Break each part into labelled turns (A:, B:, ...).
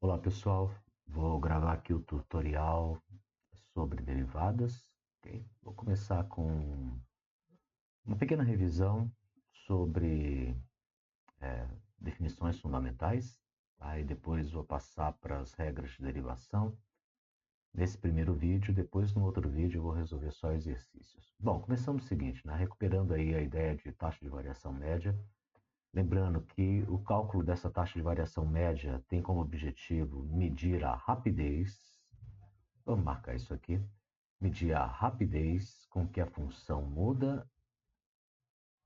A: Olá pessoal, vou gravar aqui o tutorial sobre derivadas. Ok? Vou começar com uma pequena revisão sobre definições fundamentais, tá? E depois vou passar para as regras de derivação nesse primeiro vídeo. Depois, no outro vídeo, eu vou resolver só exercícios. Bom, começamos o seguinte, né? Recuperando aí a ideia de taxa de variação média. Lembrando que o cálculo dessa taxa de variação média tem como objetivo medir a rapidez. Vamos marcar isso aqui. Medir a rapidez com que a função muda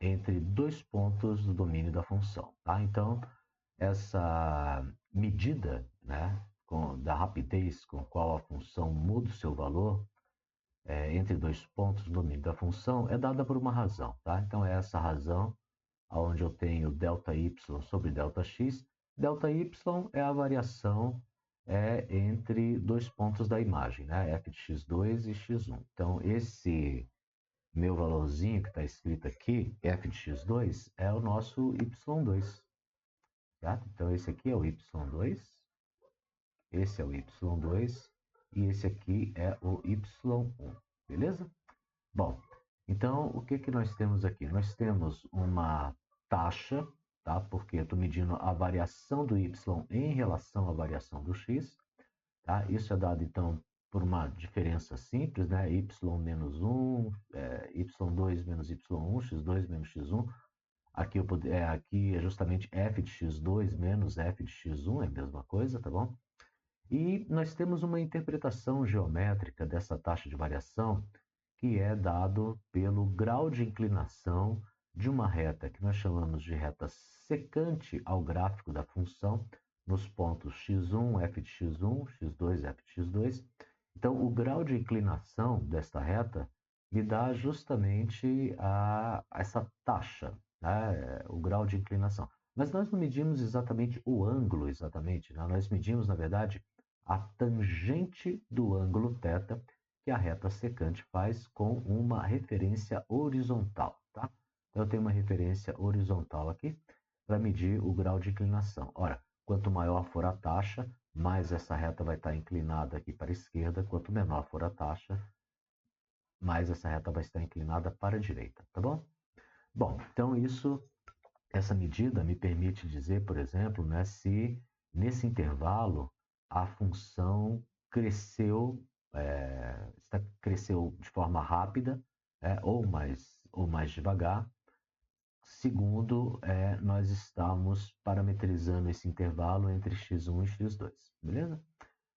A: entre dois pontos do domínio da função. Tá? Então, essa medida, né, da rapidez com qual a função muda o seu valor entre dois pontos do domínio da função é dada por uma razão. Tá? Então, é essa razão onde eu tenho ΔY sobre ΔX. ΔY é a variação entre dois pontos da imagem, né? f de x2 e x1. Então, esse meu valorzinho que está escrito aqui, f de x2, é o nosso y2. Certo? Então, esse aqui é o y2, esse é o y2 e esse aqui é o y1. Beleza? Bom, então o que nós temos aqui? Nós temos uma taxa, tá? Porque eu estou medindo a variação do y em relação à variação do x, tá? Isso é dado então por uma diferença simples, né? Y menos 1, y2 menos y1, x2 menos x1. Aqui é justamente f de x2 menos f de x1, é a mesma coisa, tá bom? E nós temos uma interpretação geométrica dessa taxa de variação que é dado pelo grau de inclinação de uma reta que nós chamamos de reta secante ao gráfico da função, nos pontos x1, f de x1, x2, f de x2. Então, o grau de inclinação desta reta me dá justamente essa taxa, né? O grau de inclinação. Mas nós não medimos exatamente o ângulo, né? Nós medimos, na verdade, a tangente do ângulo θ que a reta secante faz com uma referência horizontal. Tá? Então, eu tenho uma referência horizontal aqui para medir o grau de inclinação. Ora, quanto maior for a taxa, mais essa reta vai estar inclinada aqui para a esquerda. Quanto menor for a taxa, mais essa reta vai estar inclinada para a direita. Tá bom? Bom, então essa medida me permite dizer, por exemplo, né, se nesse intervalo a função cresceu de forma rápida ou mais devagar, segundo nós estamos parametrizando esse intervalo entre x1 e x2, beleza?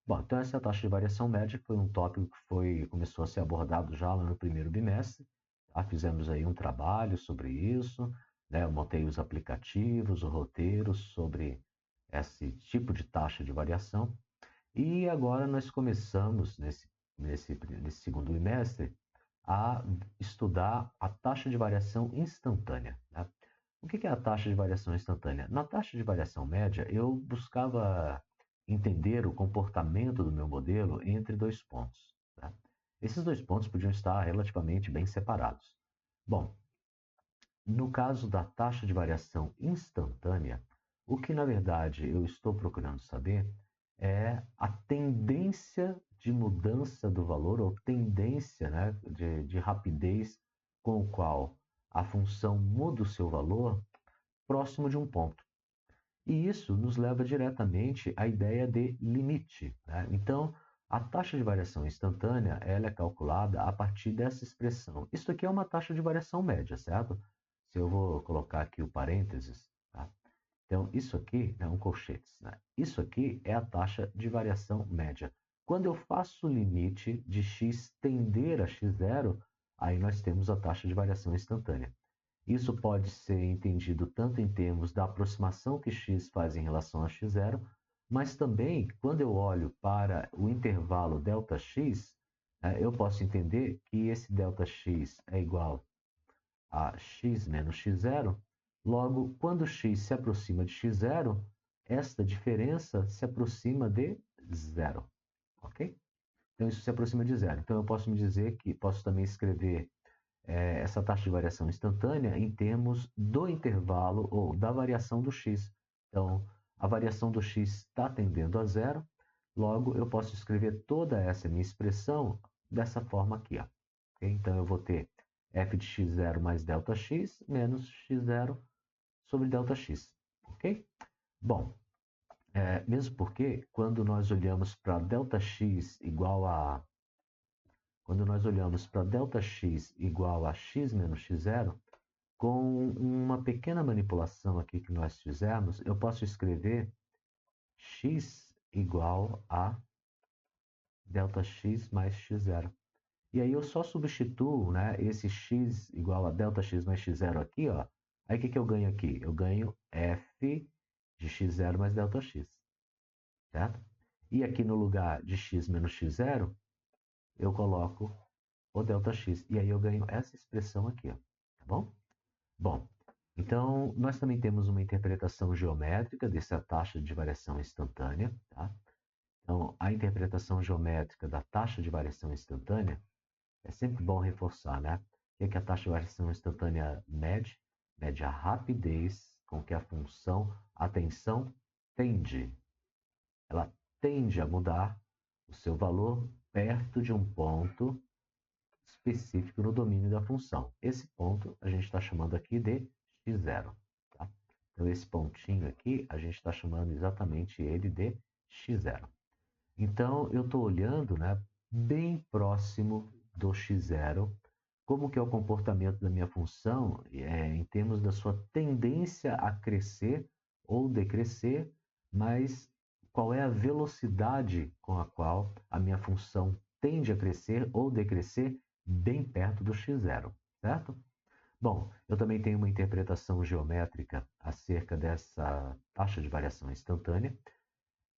A: Bom, então essa é a taxa de variação média, que foi um tópico que começou a ser abordado já lá no primeiro bimestre. Tá? Fizemos aí um trabalho sobre isso, né? Eu montei os aplicativos, o roteiro sobre esse tipo de taxa de variação. E agora nós começamos, nesse segundo bimestre, a estudar a taxa de variação instantânea. Né? O que é a taxa de variação instantânea? Na taxa de variação média, eu buscava entender o comportamento do meu modelo entre dois pontos. Tá? Esses dois pontos podiam estar relativamente bem separados. Bom, no caso da taxa de variação instantânea, o que na verdade eu estou procurando saber é a tendência de mudança do valor, ou tendência, né, de rapidez com o qual a função muda o seu valor próximo de um ponto. E isso nos leva diretamente à ideia de limite. Né? Então, a taxa de variação instantânea ela é calculada a partir dessa expressão. Isso aqui é uma taxa de variação média, certo? Se eu vou colocar aqui o parênteses, tá? Então, isso aqui é um colchetes. Né? Isso aqui é a taxa de variação média. Quando eu faço o limite de x tender a x0, aí nós temos a taxa de variação instantânea. Isso pode ser entendido tanto em termos da aproximação que x faz em relação a x0, mas também, quando eu olho para o intervalo ΔX, eu posso entender que esse ΔX é igual a x menos x0. Logo, quando x se aproxima de x0, esta diferença se aproxima de zero. Ok? Então, isso se aproxima de zero. Então, eu posso me dizer que posso também escrever essa taxa de variação instantânea em termos do intervalo ou da variação do x. Então, A variação do x está tendendo a zero, logo eu posso escrever toda essa minha expressão dessa forma aqui. Ó. Okay? Então eu vou ter f de x0 mais Δx menos x0 sobre Δx. Ok? Bom, mesmo porque quando nós olhamos para Δx igual a quando nós olhamos para Δx igual a x menos x0, com uma pequena manipulação aqui que nós fizemos, eu posso escrever x igual a Δx mais x0. E aí eu só substituo, né, esse x igual a Δx mais x0 aqui, ó. Aí o que eu ganho aqui? Eu ganho f de x0 mais Δx, certo? E aqui no lugar de x menos x0, eu coloco o ΔX. E aí eu ganho essa expressão aqui, ó, tá bom? Bom, então nós também temos uma interpretação geométrica dessa taxa de variação instantânea, tá? Então, a interpretação geométrica da taxa de variação instantânea é sempre bom reforçar, né? O que a taxa de variação instantânea mede? Mede a rapidez com que a função atenção tende. Ela tende a mudar o seu valor perto de um ponto específico no domínio da função. Esse ponto a gente está chamando aqui de x0. Tá? Então, esse pontinho aqui, a gente está chamando exatamente ele de x0. Então, eu estou olhando, né, bem próximo do x0, como que é o comportamento da minha função em termos da sua tendência a crescer ou decrescer, mas qual é a velocidade com a qual a minha função tende a crescer ou decrescer bem perto do x0, certo? Bom, eu também tenho uma interpretação geométrica acerca dessa taxa de variação instantânea.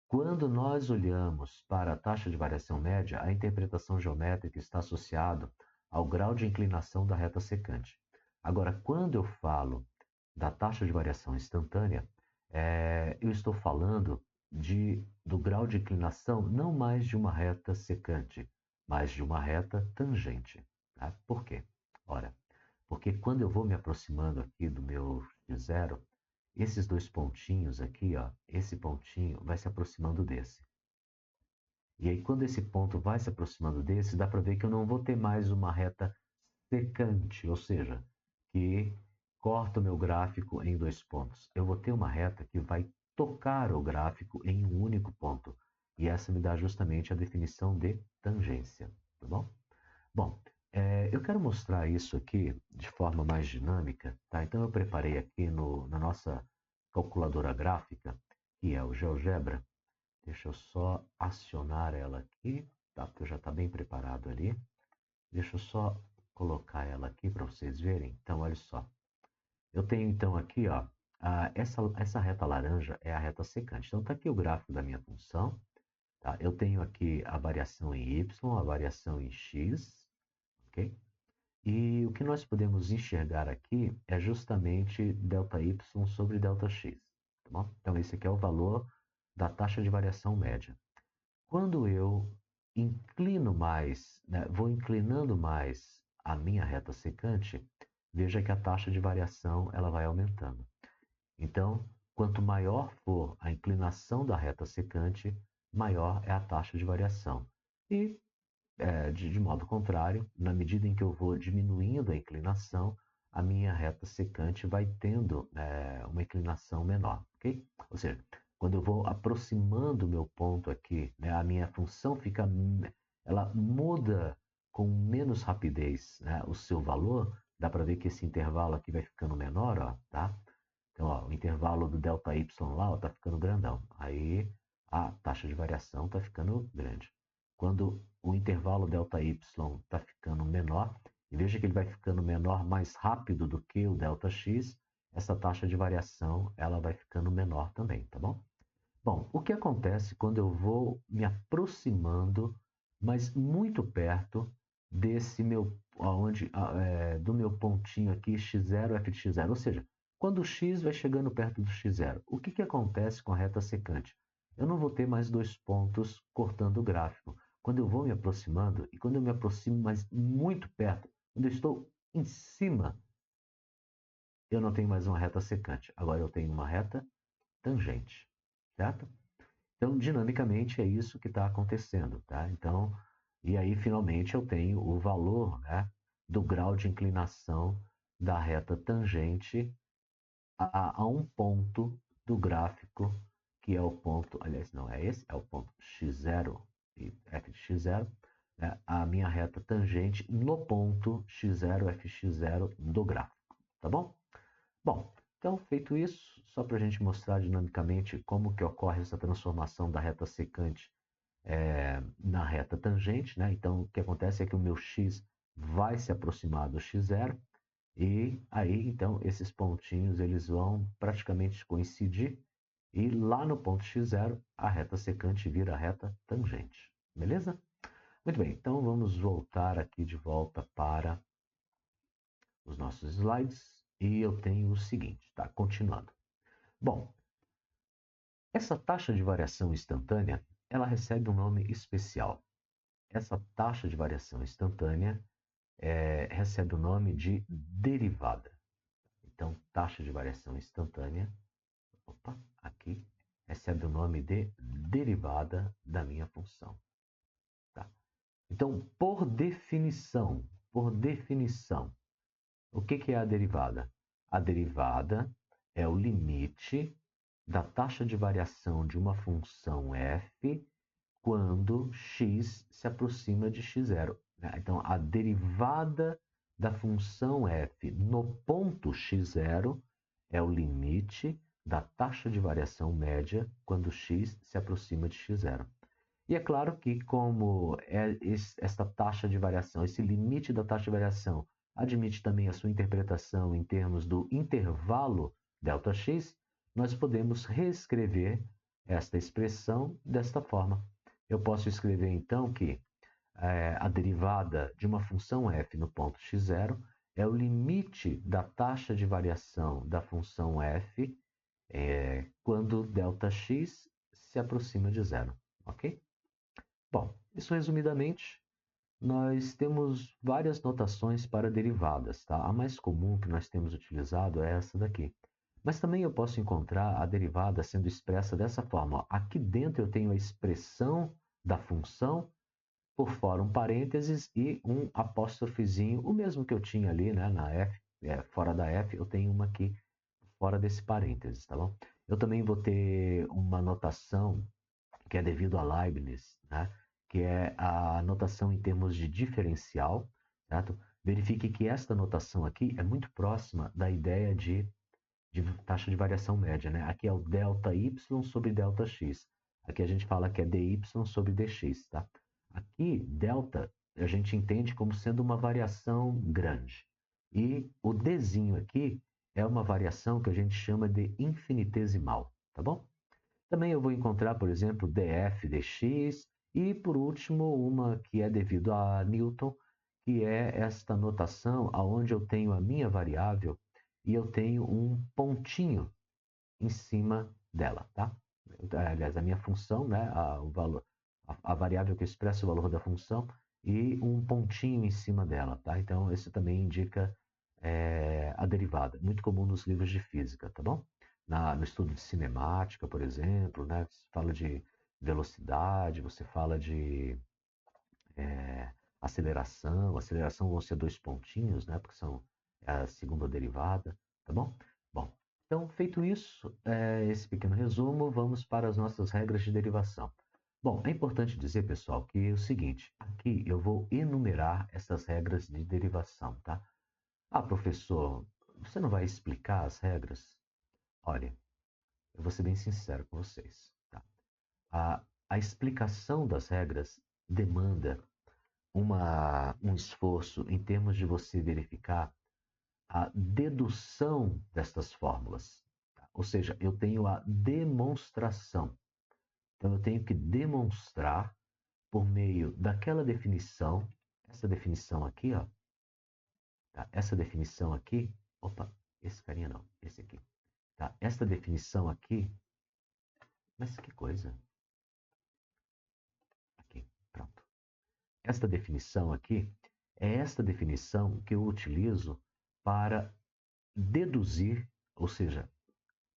A: Quando nós olhamos para a taxa de variação média, a interpretação geométrica está associada ao grau de inclinação da reta secante. Agora, quando eu falo da taxa de variação instantânea, eu estou falando do grau de inclinação não mais de uma reta secante, mas de uma reta tangente. Tá? Por quê? Ora, porque quando eu vou me aproximando aqui do meu zero, esses dois pontinhos aqui, ó, esse pontinho vai se aproximando desse. E aí, quando esse ponto vai se aproximando desse, dá para ver que eu não vou ter mais uma reta secante, ou seja, que corta o meu gráfico em dois pontos. Eu vou ter uma reta que vai tocar o gráfico em um único ponto. E essa me dá justamente a definição de tangência, tá bom? Bom, eu quero mostrar isso aqui de forma mais dinâmica, tá? Então eu preparei aqui na nossa calculadora gráfica, que é o GeoGebra. Deixa eu só acionar ela aqui, tá? Porque já está bem preparado ali. Deixa eu só colocar ela aqui para vocês verem. Então, olha só. Eu tenho então aqui, ó, essa reta laranja é a reta secante. Então, está aqui o gráfico da minha função. Tá? Eu tenho aqui a variação em y, a variação em x, ok? E o que nós podemos enxergar aqui é justamente ΔY sobre ΔX. Tá bom? Então, esse aqui é o valor da taxa de variação média. Quando eu inclino mais, né, vou inclinando mais a minha reta secante, veja que a taxa de variação ela vai aumentando. Então, quanto maior for a inclinação da reta secante, maior é a taxa de variação. E de modo contrário, na medida em que eu vou diminuindo a inclinação, a minha reta secante vai tendo uma inclinação menor, ok? Ou seja, quando eu vou aproximando o meu ponto aqui, né, a minha função ela muda com menos rapidez, né, o seu valor. Dá para ver que esse intervalo aqui vai ficando menor, ó, tá? Então, ó, o intervalo do ΔY lá está ficando grandão. Aí a taxa de variação está ficando grande. Quando o intervalo ΔY está ficando menor, e veja que ele vai ficando menor mais rápido do que o ΔX, essa taxa de variação ela vai ficando menor também, tá bom? Bom, o que acontece quando eu vou me aproximando, mas muito perto desse meu, do meu pontinho aqui, x0, f de x0, ou seja, quando o x vai chegando perto do x0, o que acontece com a reta secante? Eu não vou ter mais dois pontos cortando o gráfico. Quando eu vou me aproximando, e quando eu me aproximo, mas muito perto, quando eu estou em cima, eu não tenho mais uma reta secante. Agora eu tenho uma reta tangente. certo? Então, dinamicamente, é isso que está acontecendo, tá? Então, e aí, finalmente, eu tenho o valor, né, do grau de inclinação da reta tangente a um ponto do gráfico, que é o ponto, aliás, não é esse, é o ponto x0 e f de x0, né, a minha reta tangente no ponto x0, fx0 do gráfico, tá bom? Bom, então, feito isso, só para a gente mostrar dinamicamente como que ocorre essa transformação da reta secante na reta tangente, né? Então, o que acontece é que o meu x vai se aproximar do x0 e aí, então, esses pontinhos eles vão praticamente coincidir e lá no ponto x0 a reta secante vira a reta tangente, beleza? Muito bem, então vamos voltar aqui de volta para os nossos slides e eu tenho o seguinte, tá? Continuando. Bom, essa taxa de variação instantânea, ela recebe um nome especial. Essa taxa de variação instantânea recebe o nome de derivada. Então, taxa de variação instantânea, opa, aqui, recebe o nome de derivada da minha função. Tá? Então, por definição, o que é a derivada? A derivada é o limite da taxa de variação de uma função f quando x se aproxima de x0. Então, a derivada da função f no ponto x0 é o limite da taxa de variação média quando x se aproxima de x0. E é claro que, como esta taxa de variação, esse limite da taxa de variação, admite também a sua interpretação em termos do intervalo Δx, nós podemos reescrever esta expressão desta forma. Eu posso escrever então que a derivada de uma função f no ponto x0 é o limite da taxa de variação da função f quando Δx se aproxima de zero, ok? Bom, isso resumidamente, nós temos várias notações para derivadas, tá? A mais comum que nós temos utilizado é essa daqui. Mas também eu posso encontrar a derivada sendo expressa dessa forma. Ó. Aqui dentro eu tenho a expressão da função, por fora um parênteses e um apóstrofozinho, o mesmo que eu tinha ali, né, na f, fora da f, eu tenho uma aqui fora desse parênteses, tá bom? Eu também vou ter uma notação que é devido a Leibniz, né? Que é a notação em termos de diferencial, certo? Verifique que esta notação aqui é muito próxima da ideia de taxa de variação média, né? Aqui é o delta y sobre delta x. Aqui a gente fala que é dy sobre dx, tá? Aqui, delta, a gente entende como sendo uma variação grande. E o dzinho aqui é uma variação que a gente chama de infinitesimal, tá bom? Também eu vou encontrar, por exemplo, df dx e, por último, uma que é devido a Newton, que é esta notação onde eu tenho a minha variável e eu tenho um pontinho em cima dela, tá? Aliás, a minha função, né, o valor, a variável que expressa o valor da função e um pontinho em cima dela, tá? Então, isso também indica a derivada, muito comum nos livros de física, tá bom? No estudo de cinemática, por exemplo, né, você fala de velocidade, você fala de aceleração vão ser dois pontinhos, né, porque são a segunda derivada, tá bom? Bom, então, feito isso, esse pequeno resumo, vamos para as nossas regras de derivação. Bom, é importante dizer, pessoal, que é o seguinte, aqui eu vou enumerar essas regras de derivação, tá? Ah, professor, você não vai explicar as regras? Olha, eu vou ser bem sincero com vocês, tá? A explicação das regras demanda um esforço em termos de você verificar a dedução destas fórmulas. Tá? Ou seja, eu tenho a demonstração. Então, eu tenho que demonstrar por meio daquela definição, essa definição aqui, ó, tá? Essa definição aqui, opa, esse carinha não, esse aqui. Tá? Essa definição aqui, mas que coisa. Aqui, pronto. Esta definição aqui é esta definição que eu utilizo para deduzir, ou seja,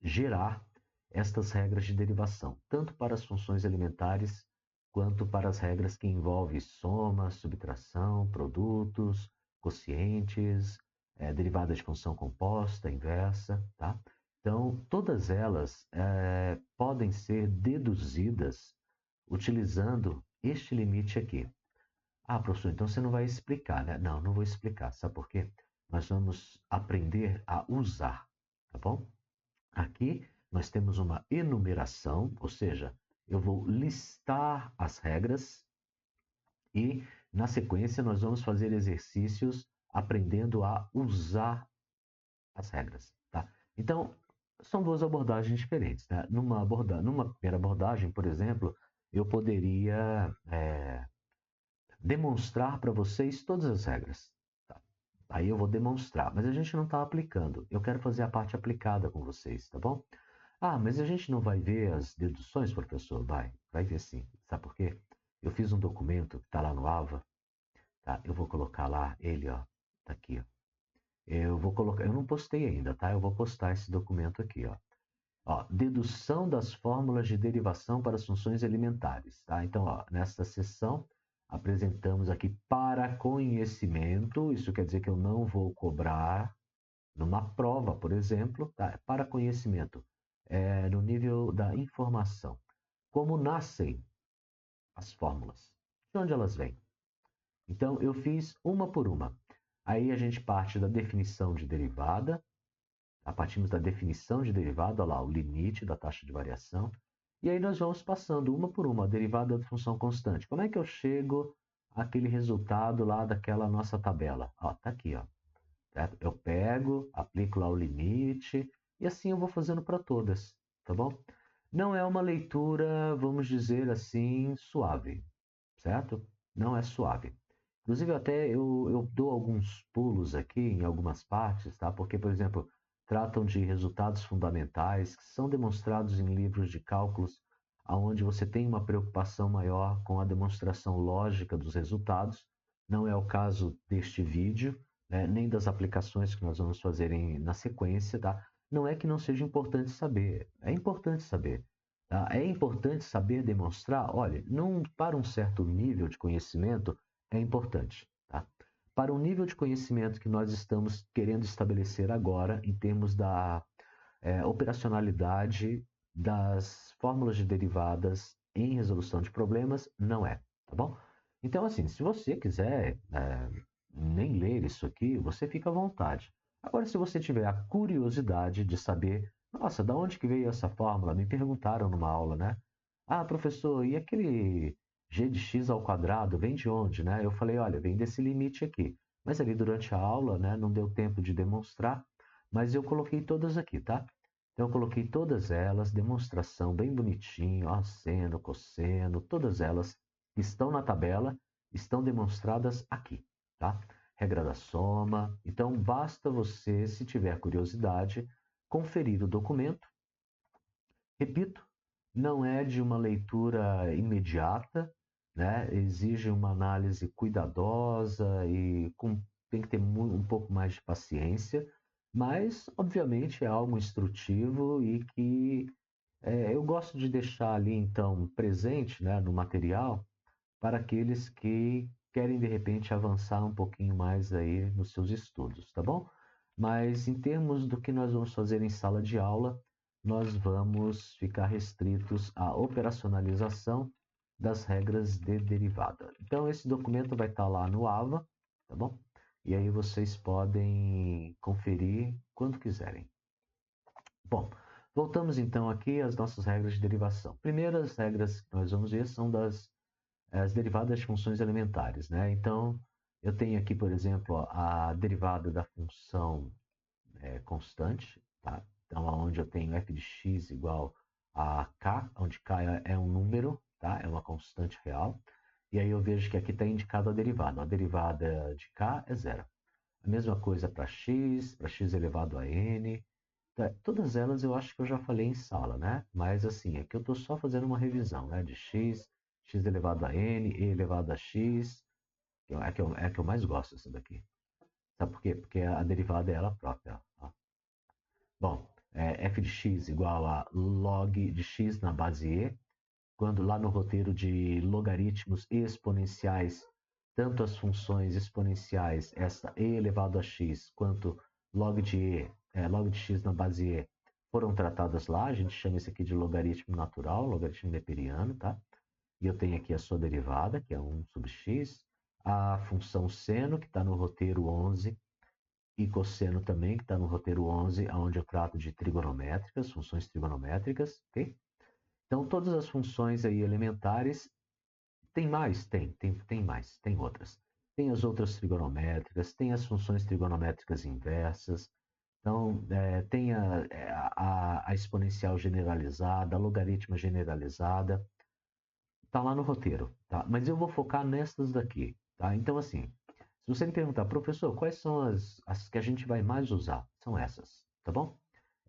A: gerar estas regras de derivação, tanto para as funções elementares quanto para as regras que envolvem soma, subtração, produtos, quocientes, derivada de função composta, inversa, tá? Então, todas elas podem ser deduzidas utilizando este limite aqui. Ah, professor, então você não vai explicar, né? Não, não vou explicar. Sabe por quê? Nós vamos aprender a usar, tá bom? Aqui nós temos uma enumeração, ou seja, eu vou listar as regras e, na sequência, nós vamos fazer exercícios aprendendo a usar as regras, tá? Então, são duas abordagens diferentes, né? Numa primeira abordagem, por exemplo, eu poderia demonstrar para vocês todas as regras. Tá? Aí eu vou demonstrar, mas a gente não está aplicando. Eu quero fazer a parte aplicada com vocês, tá bom? Ah, mas a gente não vai ver as deduções, professor? Vai ver sim. Sabe por quê? Eu fiz um documento que está lá no AVA, tá? Eu vou colocar lá ele, ó, tá aqui, ó. Eu vou colocar, eu não postei ainda, tá? Eu vou postar esse documento aqui, ó. Ó, dedução das fórmulas de derivação para as funções elementares, tá? Então, ó, nesta sessão apresentamos aqui para conhecimento, isso quer dizer que eu não vou cobrar numa prova, por exemplo, tá? Para conhecimento, no nível da informação. Como nascem as fórmulas? De onde elas vêm? Então, eu fiz uma por uma. Aí a gente parte da definição de derivada, partimos da definição de derivada, olha lá, o limite da taxa de variação, e aí nós vamos passando uma por uma, a derivada da função constante. Como é que eu chego àquele resultado lá daquela nossa tabela? Ó, tá aqui, ó. Certo? Eu pego, aplico lá o limite, e assim eu vou fazendo para todas, tá bom? Não é uma leitura, vamos dizer assim, suave, certo? Não é suave. Inclusive, até eu dou alguns pulos aqui em algumas partes, tá? Porque, por exemplo, tratam de resultados fundamentais que são demonstrados em livros de cálculos, onde você tem uma preocupação maior com a demonstração lógica dos resultados. Não é o caso deste vídeo, né? Nem das aplicações que nós vamos fazer na sequência, tá? Não é que não seja importante saber, é importante saber. Tá? É importante saber demonstrar, olha, para um certo nível de conhecimento, é importante. Tá? Para o nível de conhecimento que nós estamos querendo estabelecer agora, em termos da operacionalidade das fórmulas de derivadas em resolução de problemas, não é. Tá bom? Então, assim, se você quiser nem ler isso aqui, você fica à vontade. Agora, se você tiver a curiosidade de saber, nossa, da onde que veio essa fórmula? Me perguntaram numa aula, né? Ah, professor, e aquele g de x ao quadrado vem de onde, né? Eu falei, olha, vem desse limite aqui. Mas ali durante a aula, né, não deu tempo de demonstrar, mas eu coloquei todas aqui, tá? Então eu coloquei todas elas, demonstração bem bonitinho, ó, seno, cosseno, todas elas estão na tabela, estão demonstradas aqui, tá? Regra da soma. Então basta você, se tiver curiosidade, conferir o documento. Repito, não é de uma leitura imediata, né? Exige uma análise cuidadosa e tem que ter um pouco mais de paciência, mas, obviamente, é algo instrutivo e que eu gosto de deixar ali, então, presente, né, no material para aqueles que querem, de repente, avançar um pouquinho mais aí nos seus estudos, tá bom? Mas, em termos do que nós vamos fazer em sala de aula, nós vamos ficar restritos à operacionalização das regras de derivada. Então, esse documento vai estar lá no AVA, tá bom? E aí vocês podem conferir quando quiserem. Bom, voltamos então aqui às nossas regras de derivação. Primeiras regras que nós vamos ver são as derivadas de funções elementares, né? Então, eu tenho aqui, por exemplo, a derivada da função constante, tá? Então, onde eu tenho f de x igual a k, onde k é um número, tá? É uma constante real. E aí eu vejo que aqui está indicado a derivada. A derivada de k é zero. A mesma coisa para x elevado a n. Tá, todas elas eu acho que eu já falei em sala, né? Mas assim, aqui eu estou só fazendo uma revisão, né? De x elevado a n, e elevado a x. É a que eu mais gosto, essa daqui. Sabe por quê? Porque a derivada é ela própria. Ó. Bom, f de x igual a log de x na base e, quando lá no roteiro de logaritmos exponenciais, tanto as funções exponenciais, essa e elevado a x, quanto log de e, log de x na base e, foram tratadas lá. A gente chama isso aqui de logaritmo natural, logaritmo neperiano, tá? E eu tenho aqui a sua derivada, que é 1 sobre x, a função seno, que está no roteiro 11, e cosseno também, que está no roteiro 11, onde eu trato de trigonométricas, funções trigonométricas, ok? Então, todas as funções aí elementares, tem mais? Tem mais, tem outras. Tem as outras trigonométricas, tem as funções trigonométricas inversas, então, tem a exponencial generalizada, a logaritma generalizada, tá lá no roteiro, tá? Mas eu vou focar nessas daqui, tá? Então, assim, se você me perguntar, professor, quais são as que a gente vai mais usar? São essas, tá bom?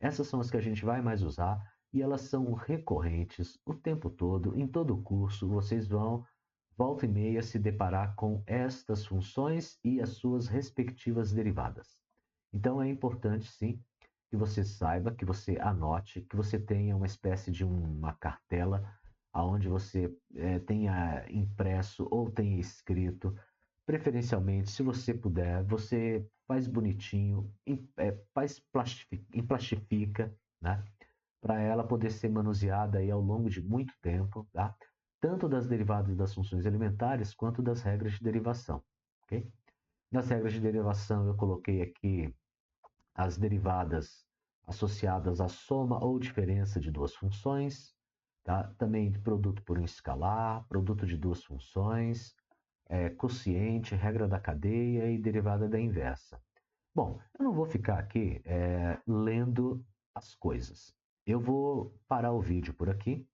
A: Essas são as que a gente vai mais usar e elas são recorrentes o tempo todo, em todo o curso, vocês vão, volta e meia, se deparar com estas funções e as suas respectivas derivadas. Então, é importante, sim, que você saiba, que você anote, que você tenha uma espécie de uma cartela aonde você tenha impresso ou tenha escrito, preferencialmente, se você puder, você faz bonitinho, emplastifica, né? Para ela poder ser manuseada aí ao longo de muito tempo, tá? Tanto das derivadas das funções elementares quanto das regras de derivação, ok? Nas regras de derivação eu coloquei aqui as derivadas associadas à soma ou diferença de duas funções, tá? Também de produto por um escalar, produto de duas funções, quociente, regra da cadeia e derivada da inversa. Bom, eu não vou ficar aqui lendo as coisas. Eu vou parar o vídeo por aqui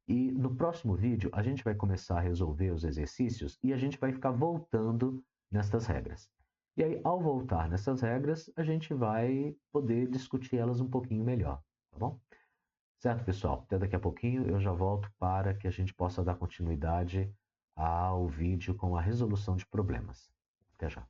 A: e no próximo vídeo a gente vai começar a resolver os exercícios e a gente vai ficar voltando nestas regras. E aí, ao voltar nessas regras, a gente vai poder discutir elas um pouquinho melhor, tá bom? Certo, pessoal? Até daqui a pouquinho eu já volto para que a gente possa dar continuidade ao vídeo com a resolução de problemas. Até já.